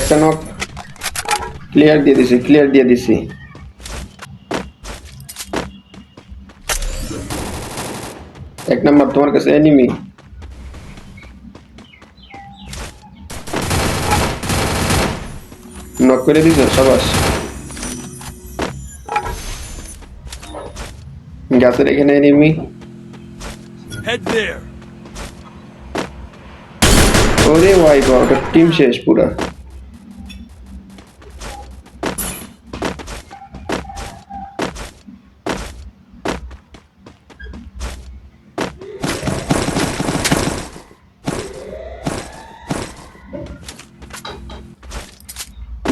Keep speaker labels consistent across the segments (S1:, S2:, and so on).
S1: একটা knock clear দিয়ে দিছি এক নাম্বার তোমার কাছে এনিমি নক করে দিছো সাবাস গাছের এখানে এনিমি ওরে ভাই গড টিম শেষ পুরা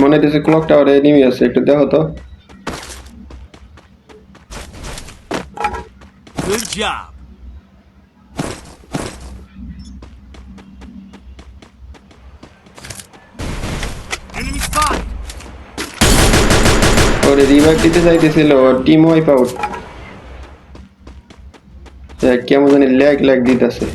S1: মনে হচ্ছে ক্লক টাওয়ারে এনিমি আছে একটু দেখো তো
S2: Good job. Enemy spotted.
S1: ওরে রিভাইভ দিতে চাইতেছিল টিম ওয়াইপ আউট কেমন জানি ল্যাগ দিতেছে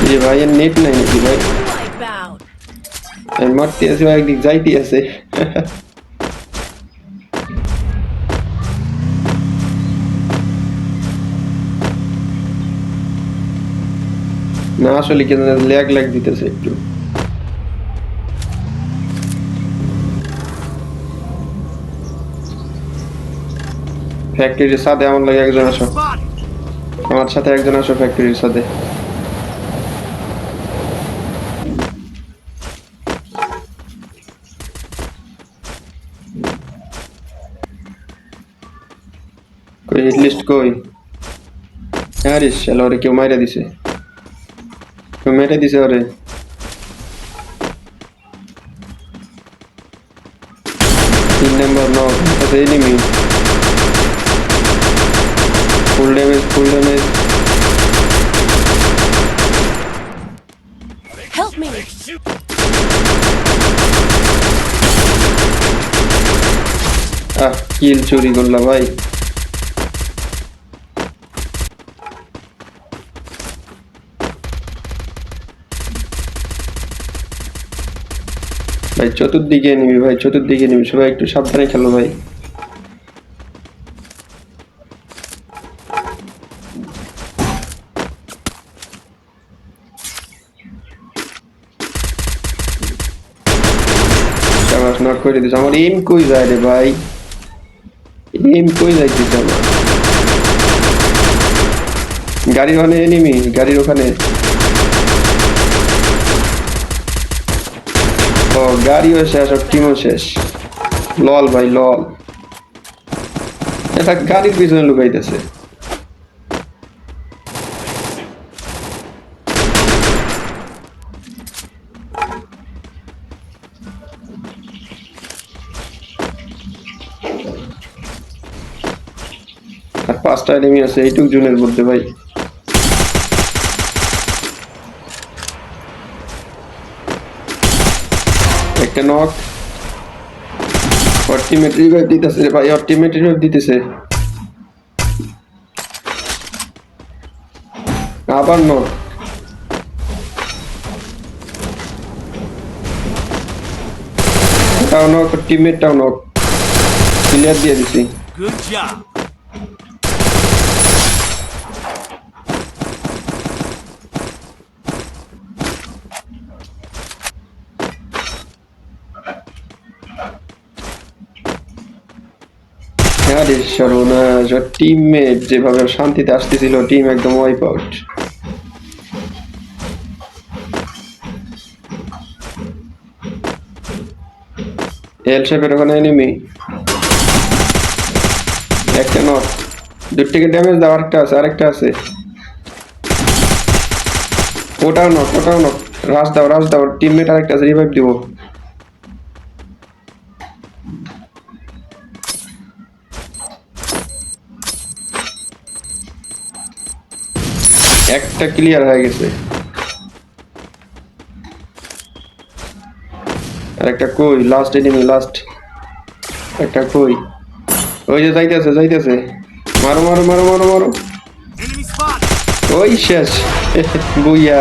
S1: ये भाई ये नेट नहीं है भाई मैं मरते ऐसे भाई एक जाती ऐसे না আসলে কেন ল্যাগ দিতেছে একটু ফ্যাক্টরির সাথে আমার লাগে একজন আসো আমার সাথে একজন আসো ফ্যাক্টরির সাথে कोई हिट लिस्ट कोई यार इस चलो रे क्यों मारे दिसे अरे 3 नंबर 9 ऐसे enemy full damage
S3: Help me.
S1: किल चोरी करला भाई भाई चतुर्दिके एनिमी सबाई एकटू साबधाने खेलो भाई शाबाश नक करे दिस আমার এম কই যায় রে ভাই এম কই যাইতেছে আমার গাড়ির ওখানে এনিমি গাড়ির ওখানে ও গাড়িও শেষ আর টিমও শেষ লল ভাই লল এটা গাড়ির পিছনে লুকাইতেছে আর 5টা এনিমি আছে এইটুক জুনের মধ্যে ভাই একটা নক অল্টিমেট রিভাইভ দিতেছে ভাই অল্টিমেট রিভাইভ দিতেছে আবার নক টাও নক টিমমেট টাও নক ক্লিয়ার দিয়ে দিছি
S2: Good job.
S1: আরে সর্বনাশ টিমমেট যেভাবে শান্তিতে আসতেছিল টিম একদম ওয়াইপ আউট এল শেপের ওখানে এনিমি একটা নক দুই থেকে ড্যামেজ দাও আরেকটা আছে ওটাও নক রাশ দাও টিমমেট আরেকটা আছে রিভাইভ দিব একটা ক্লিয়ার হয়ে গেছে আর একটা কই লাস্ট এনিমি একটা কই ওই যে যাইতেছে মারো মারো মারো মারো মারো
S2: Enemy spotted.
S1: ওই শেষ বুইয়া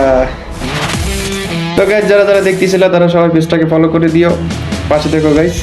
S1: তো গাইস যারা যারা দেখতেছিল তারা সবাই পেজটাকে ফলো করে দিও পাশে থেকো গাইস